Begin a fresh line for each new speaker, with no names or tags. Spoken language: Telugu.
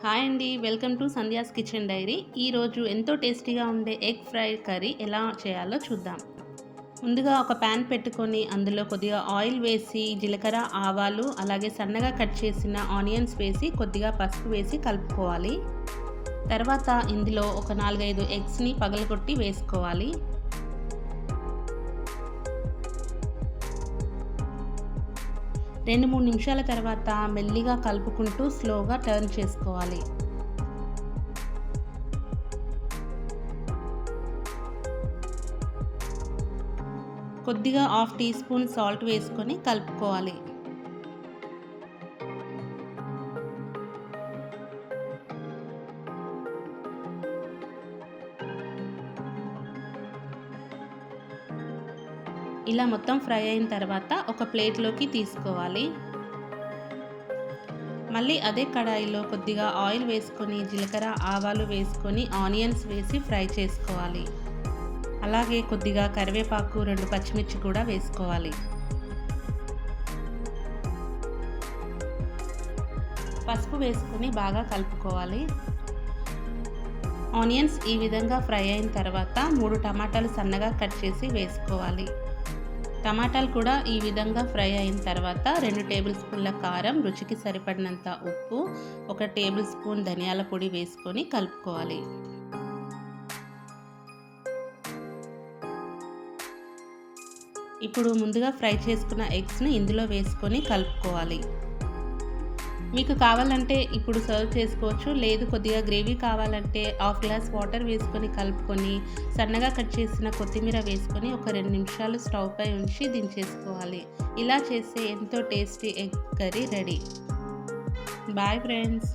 హాయ్ అండి. Welcome to Sandhya's kitchen dairy. ఈరోజు ఎంతో టేస్టీగా ఉండే ఎగ్ ఫ్రై కర్రీ ఎలా చేయాలో చూద్దాం. ముందుగా ఒక ప్యాన్ పెట్టుకొని అందులో కొద్దిగా ఆయిల్ వేసి జీలకర్ర, ఆవాలు, అలాగే సన్నగా కట్ చేసిన ఆనియన్స్ వేసి కొద్దిగా పసుపు వేసి కలుపుకోవాలి. తర్వాత ఇందులో ఒక 4, 5 ఎగ్స్ని పగలగొట్టి వేసుకోవాలి. 2, 3 నిమిషాల తర్వాత మెల్లిగా కలుపుకుంటూ స్లోగా టర్న్ చేసుకోవాలి. కొద్దిగా హాఫ్ టీ స్పూన్ సాల్ట్ వేసుకొని కలుపుకోవాలి. ఇలా మొత్తం ఫ్రై అయిన తర్వాత ఒక ప్లేట్లోకి తీసుకోవాలి. మళ్ళీ అదే కడాయిలో కొద్దిగా ఆయిల్ వేసుకొని జీలకర్ర, ఆవాలు వేసుకొని ఆనియన్స్ వేసి ఫ్రై చేసుకోవాలి. అలాగే కొద్దిగా కరివేపాకు, 2 పచ్చిమిర్చి కూడా వేసుకోవాలి. పసుపు వేసుకొని బాగా కలుపుకోవాలి. ఆనియన్స్ ఈ విధంగా ఫ్రై అయిన తర్వాత 3 టమాటాలు సన్నగా కట్ చేసి వేసుకోవాలి. టమాటాలు కూడా ఈ విధంగా ఫ్రై అయిన తర్వాత 2 టేబుల్ స్పూన్ల కారం, రుచికి సరిపడినంత ఉప్పు, 1 టేబుల్ స్పూన్ ధనియాల పొడి వేసుకొని కలుపుకోవాలి. ఇప్పుడు ముందుగా ఫ్రై చేసుకున్న ఎగ్స్ని ఇందులో వేసుకొని కలుపుకోవాలి. మీకు కావాలంటే ఇప్పుడు సర్వ్ చేసుకోవచ్చు. లేదు కొద్దిగా గ్రేవీ కావాలంటే హాఫ్ గ్లాస్ వాటర్ వేసుకొని కలుపుకొని సన్నగా కట్ చేసిన కొత్తిమీర వేసుకొని ఒక 2 నిమిషాలు స్టవ్ పై ఉంచి దించేసుకోవాలి. ఇలా చేస్తే ఎంతో tasty egg curry ready. Bye friends.